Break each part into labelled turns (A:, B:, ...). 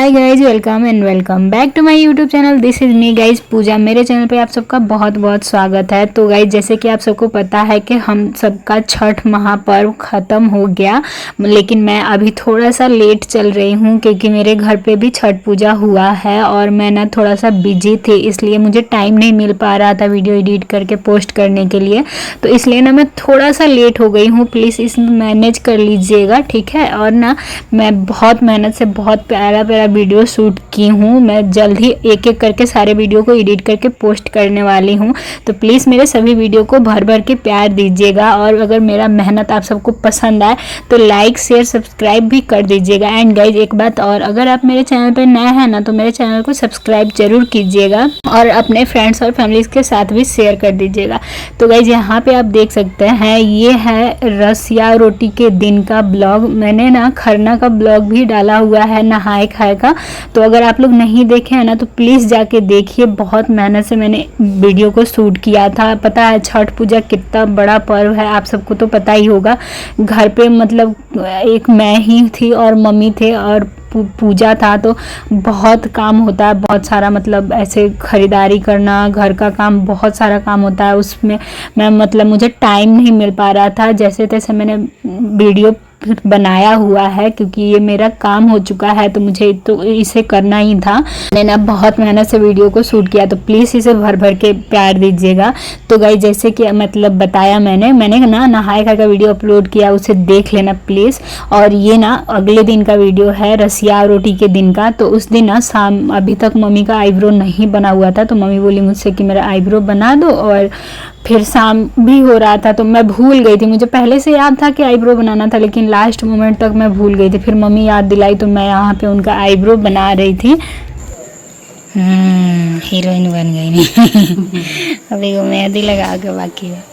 A: Hi guys, welcome and welcome back to my YouTube channel. This is me guys Pooja. मेरे channel पे आप सबका बहुत बहुत स्वागत है। तो गाइज जैसे कि आप सबको पता है कि हम सबका छठ महापर्व ख़त्म हो गया, लेकिन मैं अभी थोड़ा सा लेट चल रही हूँ क्योंकि मेरे घर पे भी छठ पूजा हुआ है और मैं ना थोड़ा सा बिजी थी, इसलिए मुझे टाइम नहीं मिल पा रहा था वीडियो एडिट करके पोस्ट करने के लिए। तो इसलिए ना मैं थोड़ा सा लेट हो गई हूँ, प्लीज़ इसमें मैनेज कर लीजिएगा, ठीक है। और ना मैं बहुत मेहनत से बहुत प्यारा वीडियो शूट की हूँ। मैं जल्द ही एक एक करके सारे वीडियो को एडिट करके पोस्ट करने वाली हूँ। तो प्लीज़ मेरे सभी वीडियो को भर भर के प्यार दीजिएगा और अगर मेरा मेहनत आप सबको पसंद आए तो लाइक शेयर सब्सक्राइब भी कर दीजिएगा। एंड गाइज एक बात और, अगर आप मेरे चैनल पर नए हैं ना तो मेरे चैनल को सब्सक्राइब जरूर कीजिएगा और अपने फ्रेंड्स और फैमिलीज के साथ भी शेयर कर दीजिएगा। तो गाइज यहाँ पे आप देख सकते हैं, ये है रस या रोटी के दिन का ब्लॉग। मैंने ना खरना का ब्लॉग भी डाला हुआ है, नहाए खाए का। तो अगर आप लोग नहीं देखे हैं ना तो प्लीज़ जाके देखिए। बहुत मेहनत से मैंने वीडियो को शूट किया था। पता है छठ पूजा कितना बड़ा पर्व है, आप सबको तो पता ही होगा। घर पे मतलब एक मैं ही थी और मम्मी थे और पूजा था, तो बहुत काम होता है, बहुत सारा मतलब ऐसे खरीदारी करना, घर का काम, बहुत सारा काम होता है। उसमें मैं मतलब मुझे टाइम नहीं मिल पा रहा था। जैसे तैसे मैंने वीडियो बनाया हुआ है क्योंकि ये मेरा काम हो चुका है, तो मुझे तो इसे करना ही था। मैंने ना बहुत मेहनत से वीडियो को शूट किया, तो प्लीज़ इसे भर भर के प्यार दीजिएगा। तो गाइस जैसे कि मतलब बताया मैंने ना नहाए खाए का वीडियो अपलोड किया, उसे देख लेना प्लीज़। और ये ना अगले दिन का वीडियो है, रसिया रोटी के दिन का। तो उस दिन ना शाम, अभी तक मम्मी का आईब्रो नहीं बना हुआ था, तो मम्मी बोली मुझसे कि मेरा आईब्रो बना दो। और फिर शाम भी हो रहा था तो मैं भूल गई थी। मुझे पहले से याद था कि आईब्रो बनाना था, लेकिन लास्ट मोमेंट तक मैं भूल गई थी। फिर मम्मी याद दिलाई तो मैं यहाँ पे उनका आईब्रो बना रही थी। हीरोइन बन गई नहीं। अभी वो मेहंदी लगा के बाकी है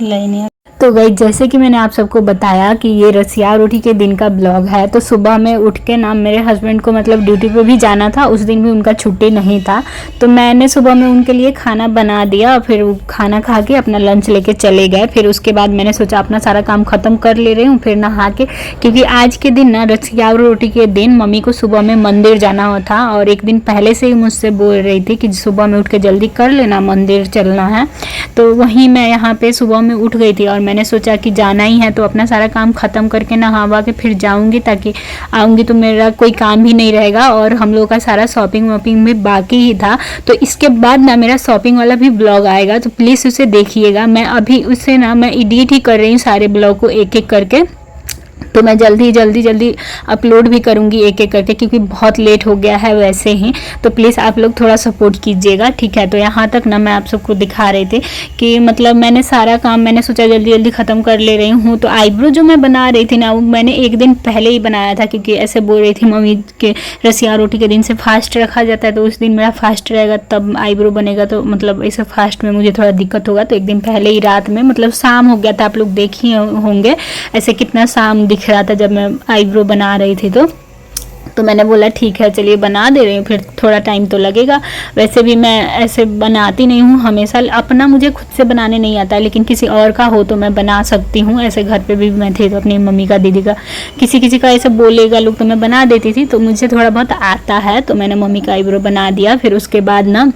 A: लाइन। तो गाइस जैसे कि मैंने आप सबको बताया कि ये रसिया रोटी के दिन का ब्लॉग है। तो सुबह में उठ के ना मेरे हस्बैंड को मतलब ड्यूटी पे भी जाना था, उस दिन भी उनका छुट्टी नहीं था। तो मैंने सुबह में उनके लिए खाना बना दिया और फिर वो खाना खा के अपना लंच लेके चले गए। फिर उसके बाद मैंने सोचा अपना सारा काम ख़त्म कर ले रही हूँ, फिर नहा के, क्योंकि आज के दिन ना रसिया रोटी के दिन मम्मी को सुबह में मंदिर जाना था। और एक दिन पहले से ही मुझसे बोल रही थी कि सुबह में उठ के जल्दी कर लेना, मंदिर चलना है। तो वहीं मैं यहाँ पे सुबह में उठ गई थी और मैंने सोचा कि जाना ही है तो अपना सारा काम ख़त्म करके नहावा के फिर जाऊंगी, ताकि आऊँगी तो मेरा कोई काम भी नहीं रहेगा। और हम लोगों का सारा शॉपिंग वॉपिंग भी बाकी ही था, तो इसके बाद ना मेरा शॉपिंग वाला भी ब्लॉग आएगा, तो प्लीज़ उसे देखिएगा। मैं अभी उसे ना मैं एडिट ही कर रही हूँ सारे ब्लॉग को एक एक करके, तो मैं जल्दी अपलोड भी करूँगी एक एक करके, क्योंकि बहुत लेट हो गया है वैसे ही। तो प्लीज़ आप लोग थोड़ा सपोर्ट कीजिएगा, ठीक है। तो यहाँ तक ना मैं आप सबको दिखा रही थी कि मतलब मैंने सारा काम मैंने सोचा जल्दी ख़त्म कर ले रही हूँ। तो आईब्रो जो मैं बना रही थी ना वो मैंने एक दिन पहले ही बनाया था, क्योंकि ऐसे बोल रही थी मम्मी के रसिया रोटी के दिन से फास्ट रखा जाता है, तो उस दिन मेरा फास्ट रहेगा तब आईब्रो बनेगा, तो मतलब ऐसे फास्ट में मुझे थोड़ा दिक्कत होगा। तो एक दिन पहले ही रात में, मतलब शाम हो गया था, आप लोग देख ही होंगे ऐसे कितना शाम दिख रहा था जब मैं आईब्रो बना रही थी। तो मैंने बोला ठीक है चलिए बना दे रही हूँ, फिर थोड़ा टाइम तो लगेगा। वैसे भी मैं ऐसे बनाती नहीं हूँ हमेशा, अपना मुझे खुद से बनाने नहीं आता है, लेकिन किसी और का हो तो मैं बना सकती हूँ। ऐसे घर पे भी मैं थी तो अपनी मम्मी का, दीदी का, किसी का ऐसे बोलेगा लोग तो मैं बना देती थी। तो मुझे थोड़ा बहुत आता है, तो मैंने मम्मी का आईब्रो बना दिया। फिर उसके बाद ना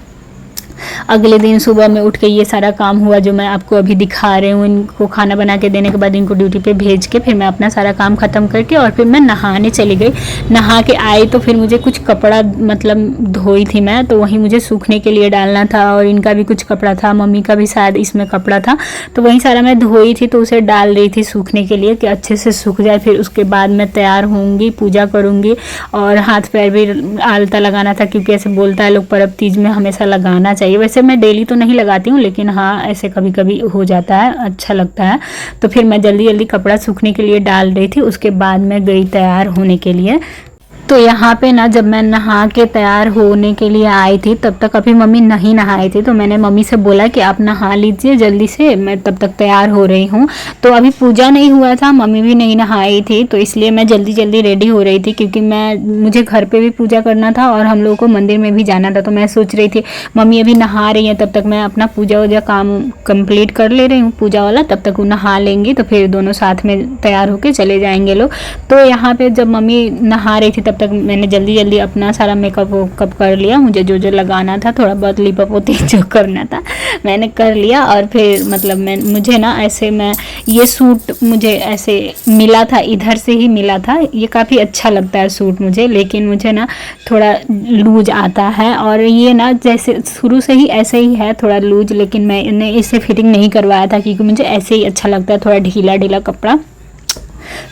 A: अगले दिन सुबह में उठ के ये सारा काम हुआ जो मैं आपको अभी दिखा रही हूँ। इनको खाना बना के देने के बाद इनको ड्यूटी पे भेज के फिर मैं अपना सारा काम ख़त्म करके और फिर मैं नहाने चली गई। नहा के आई तो फिर मुझे कुछ कपड़ा मतलब धोई थी मैं, तो वहीं मुझे सूखने के लिए डालना था। और इनका भी कुछ कपड़ा था, मम्मी का भी शायद इसमें कपड़ा था, तो वहीं सारा मैं धोई थी, तो उसे डाल रही थी सूखने के लिए कि अच्छे से सूख जाए। फिर उसके बाद मैं तैयार होंगी, पूजा करूँगी और हाथ पैर भी आलता लगाना था, क्योंकि ऐसे बोलता है लोग पर्व तीज में हमेशा लगाना चाहिए। वैसे मैं डेली तो नहीं लगाती हूँ, लेकिन हाँ ऐसे कभी कभी हो जाता है, अच्छा लगता है। तो फिर मैं जल्दी कपड़ा सूखने के लिए डाल रही थी। उसके बाद मैं गई तैयार होने के लिए। तो यहाँ पे ना जब मैं नहा के तैयार होने के लिए आई थी तब तक अभी मम्मी नहीं नहाई थी, तो मैंने मम्मी से बोला कि आप नहा लीजिए जल्दी से, मैं तब तक तैयार हो रही हूँ। तो अभी पूजा नहीं हुआ था, मम्मी भी नहीं नहाई थी, तो इसलिए मैं जल्दी जल्दी रेडी हो रही थी क्योंकि मुझे घर पे भी पूजा करना था और हम लोगों को मंदिर में भी जाना था। तो मैं सोच रही थी मम्मी अभी नहा रही है, तब तक मैं अपना पूजा वूजा काम कंप्लीट कर ले रही हूँ पूजा वाला, तब तक वो नहा लेंगी तो फिर दोनों साथ में तैयार होके चले जाएंगे लोग। तो यहाँ पे जब मम्मी नहा रही थी तब तक मैंने जल्दी जल्दी अपना सारा मेकअप वेकअप कर लिया, मुझे जो जो लगाना था, थोड़ा बहुत लिपअप होती जो करना था मैंने कर लिया। और फिर मतलब मुझे ना ऐसे ये सूट मुझे ऐसे मिला था, इधर से ही मिला था, ये काफ़ी अच्छा लगता है सूट मुझे, लेकिन मुझे ना थोड़ा लूज आता है और ये ना जैसे शुरू से ही ऐसे ही है थोड़ा लूज, लेकिन मैंने इसे फिटिंग नहीं करवाया था क्योंकि मुझे ऐसे ही अच्छा लगता है थोड़ा ढीला ढीला कपड़ा।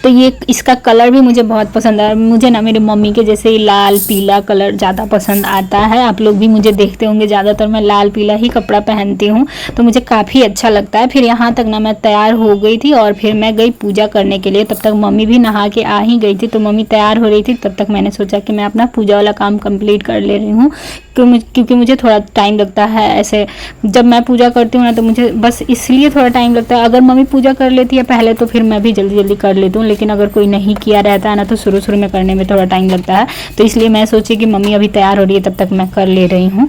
A: तो ये इसका कलर भी मुझे बहुत पसंद है, मुझे ना मेरी मम्मी के जैसे ही लाल पीला कलर ज़्यादा पसंद आता है। आप लोग भी मुझे देखते होंगे, ज़्यादातर मैं लाल पीला ही कपड़ा पहनती हूँ, तो मुझे काफ़ी अच्छा लगता है। फिर यहाँ तक ना मैं तैयार हो गई थी और फिर मैं गई पूजा करने के लिए, तब तक मम्मी भी नहा के आ ही गई थी। तो मम्मी तैयार हो रही थी, तब तक मैंने सोचा कि मैं अपना पूजा वाला काम कंप्लीट कर ले रही हूँ क्योंकि मुझे थोड़ा टाइम लगता है ऐसे, जब मैं पूजा करती हूँ ना तो मुझे बस इसलिए थोड़ा टाइम लगता है। अगर मम्मी पूजा कर लेती है पहले तो फिर मैं भी जल्दी जल्दी कर लेती हूँ, लेकिन अगर कोई नहीं किया रहता है ना तो शुरू शुरू में करने में थोड़ा टाइम लगता है। तो इसलिए मैं सोची कि मम्मी अभी तैयार हो रही है तब तक मैं कर ले रही हूँ।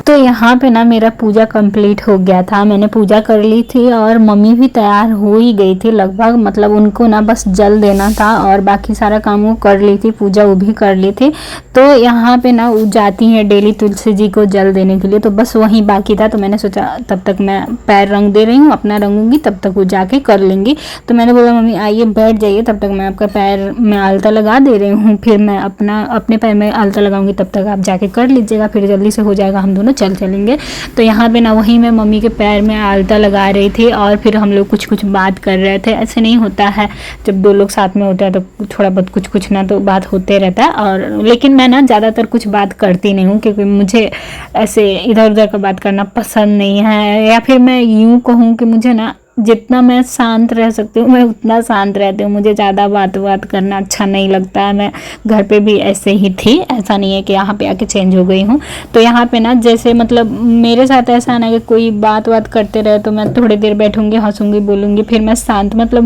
A: तो यहाँ पे ना मेरा पूजा कंप्लीट हो गया था, मैंने पूजा कर ली थी और मम्मी भी तैयार हो ही गई थी लगभग, मतलब उनको ना बस जल देना था और बाकी सारा काम वो कर ली थी, पूजा वो भी कर ली थी। तो यहाँ पे ना वो जाती हैं डेली तुलसी जी को जल देने के लिए, तो बस वहीं बाकी था। तो मैंने सोचा तब तक मैं पैर रंग दे रही हूँ, अपना रंगूंगी, तब तक वो जाके कर लेंगी। तो मैंने बोला मम्मी आइए बैठ जाइए, तब तक मैं आपका पैर में आलता लगा दे रही हूँ, फिर मैं अपने पैर में आलता लगाऊंगी, तब तक आप जाके कर लीजिएगा, फिर जल्दी से हो जाएगा, हम दोनों चलेंगे। तो यहाँ पे ना वहीं मैं मम्मी के पैर में आलता लगा रही थी और फिर हम लोग कुछ कुछ बात कर रहे थे। ऐसे नहीं होता है, जब दो लोग साथ में होते हैं तो थोड़ा बहुत कुछ ना तो बात होते रहता है। और लेकिन मैं ना ज़्यादातर कुछ बात करती नहीं हूँ क्योंकि मुझे ऐसे इधर उधर का बात करना पसंद नहीं है, या फिर मैं यूँ कहूँ कि मुझे ना जितना मैं शांत रह सकती हूँ मैं उतना शांत रहती हूँ, मुझे ज़्यादा बात करना अच्छा नहीं लगता है। मैं घर पे भी ऐसे ही थी, ऐसा नहीं है कि यहाँ पे आके चेंज हो गई हूँ। तो यहाँ पे ना जैसे मतलब मेरे साथ ऐसा ना कि कोई बात करते रहे तो मैं थोड़ी देर बैठूंगी, हंसूंगी, बोलूँगी, फिर मैं शांत, मतलब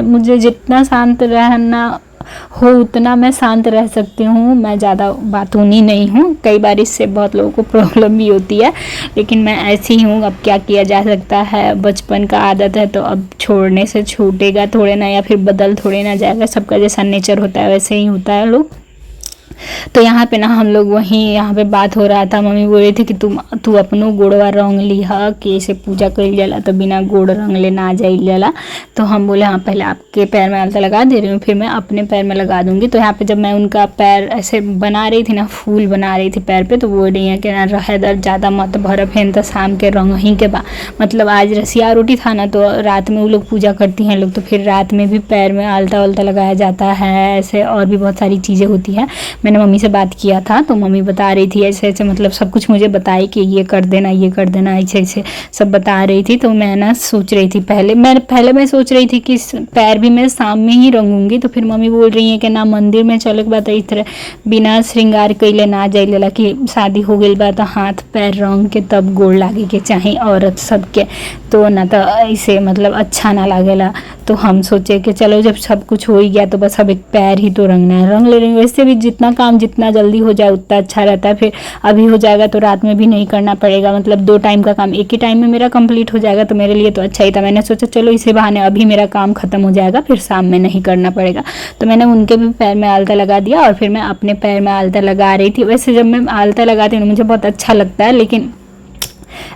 A: मुझे जितना शांत रहना हो उतना मैं शांत रह सकती हूँ, मैं ज़्यादा बातूनी नहीं हूँ। कई बार इससे बहुत लोगों को प्रॉब्लम भी होती है, लेकिन मैं ऐसी हूँ, अब क्या किया जा सकता है, बचपन का आदत है तो अब छोड़ने से छूटेगा थोड़े ना, या फिर बदल थोड़े ना जाएगा, सबका जैसा नेचर होता है वैसे ही होता है लोग। तो यहाँ पे ना हम लोग वहीं यहाँ पे बात हो रहा था, मम्मी बोल रही थी कि तू अपनो गोड़वा रंग लिहा कि ऐसे पूजा कर जाला तो बिना गोड़ रंग ले ना जाई जाला। तो हम बोले हाँ पहले आपके पैर में आलता लगा दे रही हूँ, फिर मैं अपने पैर में लगा दूंगी। तो यहाँ पे जब मैं उनका पैर ऐसे बना रही थी ना, फूल बना रही थी पैर पे, तो बोल रही है कि ना रहे दर ज़्यादा मत भर फेन तो शाम के रंग ही के बा, मतलब आज रसिया रोटी था ना तो रात में वो लोग पूजा करती हैं लोग, तो फिर रात में भी पैर में आलता वालता लगाया जाता है, ऐसे और भी बहुत सारी चीज़ें होती है। मैंने मम्मी से बात किया था तो मम्मी बता रही थी ऐसे ऐसे, मतलब सब कुछ मुझे बताई कि ये कर देना ऐसे ऐसे सब बता रही थी। तो मैं ना सोच रही थी पहले मैं सोच रही थी कि पैर भी मैं शाम में ही रंगूंगी। तो फिर मम्मी बोल रही है कि ना मंदिर में चले के बाद इस तरह बिना श्रृंगार कैले ना जाइलेला, कि शादी हो गई बा तो हाथ पैर रंग के तब गोड़ लागे के चाहे औरत सबके, तो ना तो ऐसे मतलब अच्छा ना लागेला। तो हम सोचे कि चलो जब सब कुछ हो ही गया तो बस अब एक पैर ही तो रंगना है, रंग ले रही हूँ। वैसे भी जितना काम जितना जल्दी हो जाए उतना अच्छा रहता है। फिर अभी हो जाएगा तो रात में भी नहीं करना पड़ेगा, मतलब 2 टाइम का काम एक ही टाइम में मेरा कंप्लीट हो जाएगा, तो मेरे लिए तो अच्छा ही था। मैंने सोचा चलो इसी बहाने अभी मेरा काम खत्म हो जाएगा, फिर शाम में नहीं करना पड़ेगा। तो मैंने उनके भी पैर में आलता लगा दिया और फिर मैं अपने पैर में आलता लगा रही थी। वैसे जब मैं आलता लगाती हूँ मुझे बहुत अच्छा लगता है, लेकिन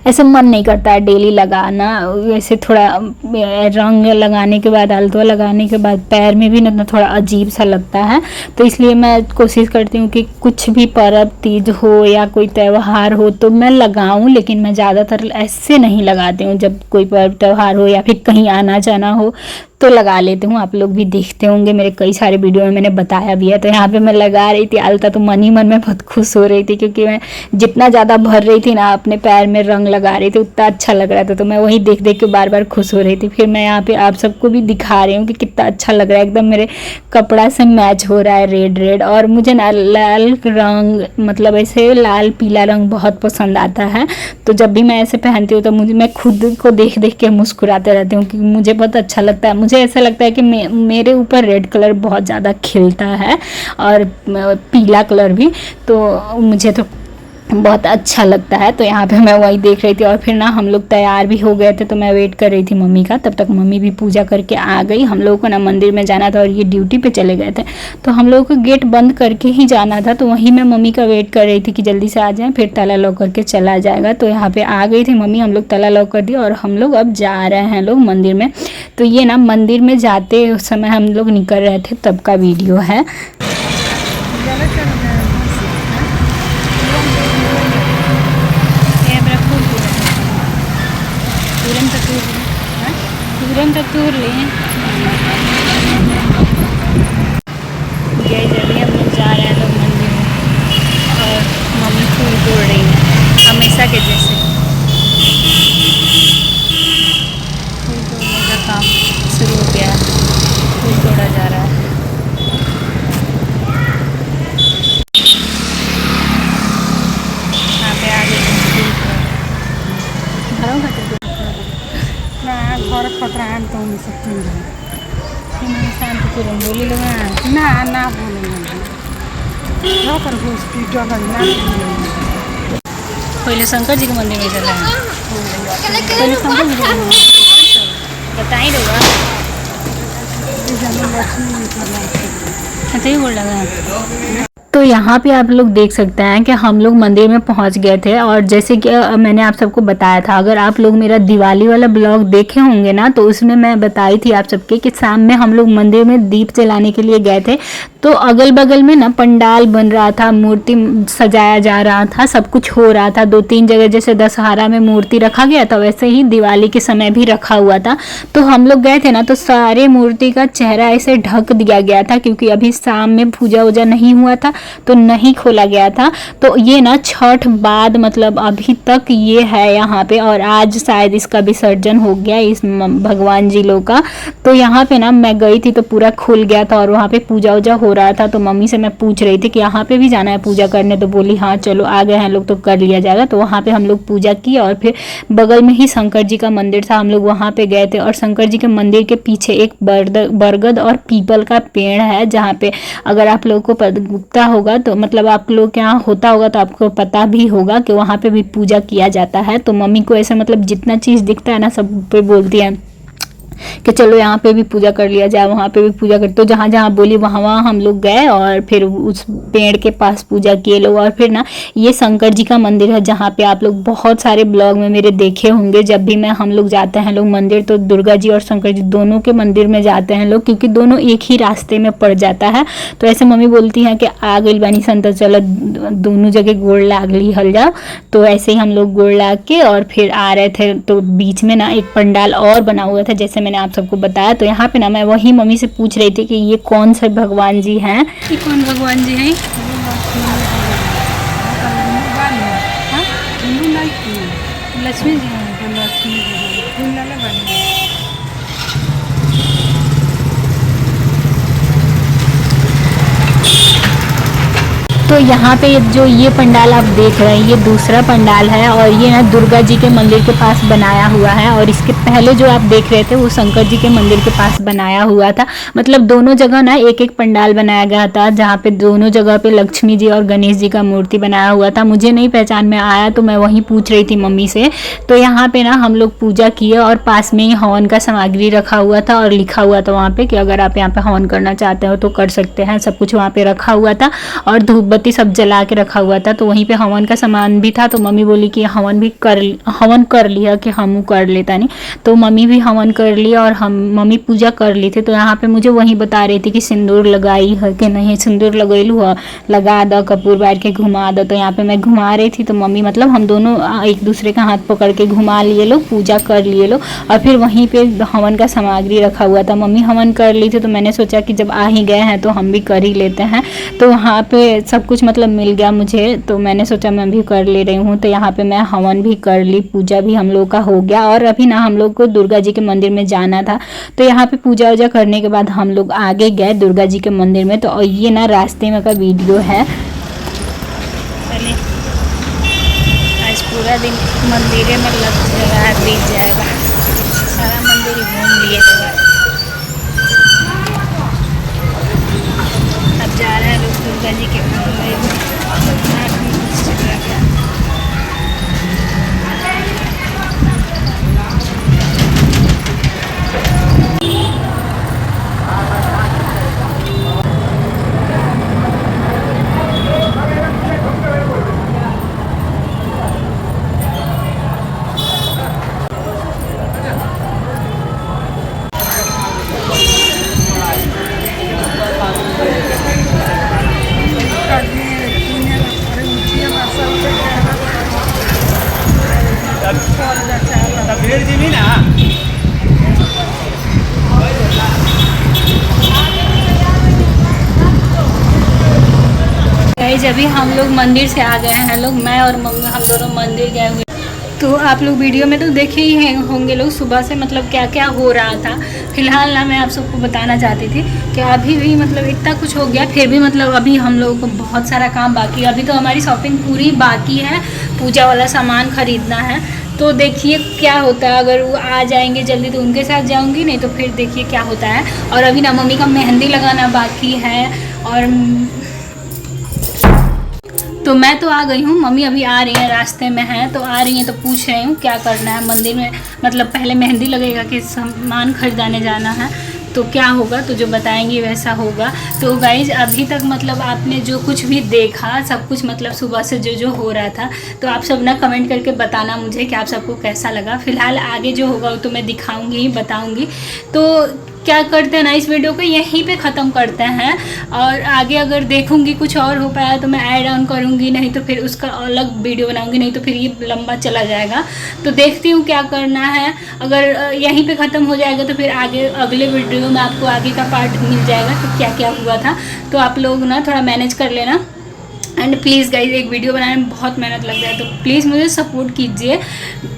A: ऐसे मन नहीं करता है डेली लगाना। वैसे थोड़ा रंग लगाने के बाद, आलतवा लगाने के बाद पैर में भी ना थोड़ा अजीब सा लगता है। तो इसलिए मैं कोशिश करती हूँ कि कुछ भी पर्व तीज हो या कोई त्यौहार हो तो मैं लगाऊं, लेकिन मैं ज़्यादातर ऐसे नहीं लगाती हूँ। जब कोई पर्व त्यौहार हो या फिर कहीं आना जाना हो तो लगा लेती हूँ। आप लोग भी देखते होंगे मेरे कई सारे वीडियो में मैंने बताया भी है। तो यहाँ पे मैं लगा रही थी आलता, तो मन ही मन में बहुत खुश हो रही थी, क्योंकि मैं जितना ज़्यादा भर रही थी ना अपने पैर में रंग लगा रही थी उतना अच्छा लग रहा था। तो मैं वही देख देख के बार बार खुश हो रही थी। फिर मैं यहाँ पे आप सबको भी दिखा रही हूँ कि कितना अच्छा लग रहा है, एकदम मेरे कपड़ा से मैच हो रहा है रेड रेड। और मुझे ना लाल रंग, मतलब ऐसे लाल पीला रंग बहुत पसंद आता है। तो जब भी मैं ऐसे पहनती हूँ तो मैं खुद को देख देख के मुस्कुराते रहती हूँ, क्योंकि मुझे बहुत अच्छा लगता है। मुझे ऐसा लगता है कि मेरे ऊपर रेड कलर बहुत ज़्यादा खिलता है और पीला कलर भी, तो मुझे तो बहुत अच्छा लगता है। तो यहाँ पे मैं वही देख रही थी और फिर ना हम लोग तैयार भी हो गए थे, तो मैं वेट कर रही थी मम्मी का। तब तक मम्मी भी पूजा करके आ गई। हम लोगों को ना मंदिर में जाना था और ये ड्यूटी पे चले गए थे, तो हम लोगों को गेट बंद करके ही जाना था। तो वहीं मैं मम्मी का वेट कर रही थी कि जल्दी से आ जाएँ, फिर ताला लॉक करके चला जाएगा। तो यहाँ पर आ गई थी मम्मी, हम लोग ताला लॉक कर दिया और हम लोग अब जा रहे हैं लोग मंदिर में। तो ये ना मंदिर में जाते समय हम लोग निकल रहे थे तब का वीडियो है। तुरंत तूर लें जल्दी हम लोग जा रहे हैं लोग मंदिर में, और मम्मी फूल तोड़ रही हैं हमेशा के जैसे। फूल तोड़ने का काम शुरू हो गया, फूल तोड़ा जा रहा है। यहाँ पे आगे घर खतरा है तो हम सकते हैं शांतिपूर्ण बोली लोग ना बोलेंगे पहले शंकर जी के मंदिर में चल रहे हैं। पहले शंकर जी के मंदिर बताई रहेगा अच्छा ही बोल रहा है। तो यहाँ पे आप लोग देख सकते हैं कि हम लोग मंदिर में पहुँच गए थे, और जैसे कि मैंने आप सबको बताया था, अगर आप लोग मेरा दिवाली वाला ब्लॉग देखे होंगे ना तो उसमें मैं बताई थी आप सबके कि शाम में हम लोग मंदिर में दीप जलाने के लिए गए थे। तो अगल बगल में ना पंडाल बन रहा था, मूर्ति सजाया जा रहा था, सब कुछ हो रहा था। 2-3 जगह जैसे दशहरा में मूर्ति रखा गया था वैसे ही दिवाली के समय भी रखा हुआ था। तो हम लोग गए थे ना तो सारे मूर्ति का चेहरा ऐसे ढक दिया गया था, क्योंकि अभी शाम में पूजा वूजा नहीं हुआ था तो नहीं खोला गया था। तो ये ना छठ बाद मतलब अभी तक ये है यहाँ पे, और आज शायद इसका विसर्जन हो गया इस भगवान जी लोग का। तो यहाँ पे ना मैं गई थी तो पूरा खुल गया था और वहाँ पे पूजा वूजा हो रहा था। तो मम्मी से मैं पूछ रही थी कि यहाँ पे भी जाना है पूजा करने, तो बोली हाँ चलो आ गए हैं लोग तो कर लिया जाएगा। तो वहाँ पे हम लोग पूजा की और फिर बगल में ही शंकर जी का मंदिर था, हम लोग वहाँ पे गए थे। और शंकर जी के मंदिर के पीछे एक बरगद और पीपल का पेड़ है, जहाँ पे अगर आप लोगों को पता होगा तो मतलब आप लोग के यहाँ होता होगा तो आपको पता भी होगा कि वहाँ पे भी पूजा किया जाता है। तो मम्मी को ऐसा मतलब जितना चीज़ दिखता है ना सब पे बोलती है कि चलो यहाँ पे भी पूजा कर लिया जाए, वहाँ पे भी पूजा कर। तो जहाँ जहाँ बोली वहाँ वहाँ हम लोग गए और फिर उस पेड़ के पास पूजा किए लोग। और फिर ना ये शंकर जी का मंदिर है, जहाँ पे आप लोग बहुत सारे ब्लॉग में मेरे देखे होंगे। जब भी मैं हम लोग जाते हैं लोग मंदिर तो दुर्गा जी और शंकर जी दोनों के मंदिर में जाते हैं लोग, क्योंकि दोनों एक ही रास्ते में पड़ जाता है। तो ऐसे मम्मी बोलती हैं कि आ गई बानी संत चलो दोनों जगह गोड़ लाग ली हल जाओ। तो ऐसे ही हम लोग गोड़ लाग के और फिर आ रहे थे। तो बीच में ना एक पंडाल और बना हुआ था जैसे मैंने आप सबको बताया। तो यहाँ पे ना मैं वही मम्मी से पूछ रही थी कि ये कौन से भगवान जी हैं, ये कौन भगवान जी हैं? लक्ष्मी जी हैं। तो यहाँ पे जो ये पंडाल आप देख रहे हैं ये दूसरा पंडाल है और ये ना दुर्गा जी के मंदिर के पास बनाया हुआ है, और इसके पहले जो आप देख रहे थे वो शंकर जी के मंदिर के पास बनाया हुआ था। मतलब दोनों जगह ना एक एक पंडाल बनाया गया था, जहाँ पे दोनों जगह पे लक्ष्मी जी और गणेश जी का मूर्ति बनाया हुआ था। मुझे नहीं पहचान में आया तो मैं वहीं पूछ रही थी मम्मी से। तो यहाँ पे ना हम लोग पूजा किए और पास में ही हवन का सामग्री रखा हुआ था और लिखा हुआ था वहाँ पे कि अगर आप यहाँ पे हवन करना चाहते हो तो कर सकते हैं। सब कुछ वहाँ पे रखा हुआ था और धूप बत्ती सब जला के रखा हुआ था। तो वहीं पे हवन का सामान भी था। तो मम्मी बोली कि हवन कर लिया कि हम कर लेता नहीं। तो मम्मी भी हवन कर लिया और मम्मी पूजा कर ली थी। तो यहाँ पे मुझे वही बता रही थी कि सिंदूर लगाई है कि नहीं, सिंदूर लगैलू है, लगा दो, कपूर बैठ के घुमा दो। तो यहाँ पे मैं घुमा रही थी। तो मम्मी मतलब हम दोनों एक दूसरे का हाथ पकड़ के घुमा लिए लोग, पूजा कर लिए लोग। और फिर वहीं पे हवन का सामग्री रखा हुआ था। मम्मी हवन कर ली थी तो मैंने सोचा कि जब आ ही गए हैं तो हम भी कर ही लेते हैं। तो वहाँ पे सब कुछ मतलब मिल गया मुझे, तो मैंने सोचा मैं भी कर ले रही हूँ। तो यहाँ पे मैं हवन भी कर ली, पूजा भी हम लोग का हो गया। और अभी ना हम लोग को दुर्गा जी के मंदिर में जाना था। तो यहाँ पे पूजा वूजा करने के बाद हम लोग आगे गए दुर्गा जी के मंदिर में। तो ये ना रास्ते में का वीडियो है। चलिए आज पूरा दिन मंदिर में लग जाएगा, बीत जाएगा, सारा मंदिर घूम लिए। अब जा रहे हैं लोग दुर्गा जी के मंदिर में। अभी हम लोग मंदिर से आ गए हैं लोग, मैं और मम्मी हम दोनों मंदिर गए हुए। तो आप लोग वीडियो में तो देखे ही होंगे लोग सुबह से मतलब क्या क्या हो रहा था। फिलहाल ना मैं आप सबको बताना चाहती थी कि अभी भी मतलब इतना कुछ हो गया, फिर भी मतलब अभी हम लोगों को बहुत सारा काम बाकी है। अभी तो हमारी शॉपिंग पूरी बाकी है, पूजा वाला सामान खरीदना है। तो देखिए क्या होता है, अगर वो आ जाएंगे जल्दी तो उनके साथ जाऊंगी, नहीं तो फिर देखिए क्या होता है। और अभी ना मम्मी का मेहंदी लगाना बाकी है। और तो मैं तो आ गई हूँ, मम्मी अभी आ रही है, रास्ते में है तो आ रही हैं। तो पूछ रही हूँ क्या करना है मंदिर में, मतलब पहले मेहंदी लगेगा कि सामान खरीदाने जाना है, तो क्या होगा तो जो बताएंगी वैसा होगा। तो गाइज अभी तक मतलब आपने जो कुछ भी देखा सब कुछ मतलब सुबह से जो जो हो रहा था, तो आप सब ना कमेंट करके बताना मुझे कि आप सबको कैसा लगा। फिलहाल आगे जो होगा वो तो मैं दिखाऊंगी ही, बताऊंगी। तो क्या करते हैं ना, इस वीडियो को यहीं पे ख़त्म करते हैं। और आगे अगर देखूंगी कुछ और हो पाया तो मैं ऐड ऑन करूंगी, नहीं तो फिर उसका अलग वीडियो बनाऊंगी, नहीं तो फिर ये लंबा चला जाएगा। तो देखती हूँ क्या करना है। अगर यहीं पे ख़त्म हो जाएगा तो फिर आगे अगले वीडियो में आपको आगे का पार्ट मिल जाएगा कि क्या क्या हुआ था। तो आप लोग ना थोड़ा मैनेज कर लेना। एंड प्लीज़ गाइज एक वीडियो बनाने में बहुत मेहनत लगता है, तो प्लीज़ मुझे सपोर्ट कीजिए,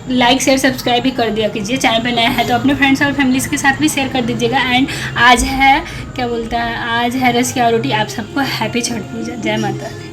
A: लाइक शेयर सब्सक्राइब भी कर दिया कीजिए। चैनल पे नया है तो अपने फ्रेंड्स और फैमिलीज़ के साथ भी शेयर कर दीजिएगा। एंड आज है क्या बोलता है, आज है रसिया रोटी। आप सबको हैप्पी छठ पूजा, जय माता दी।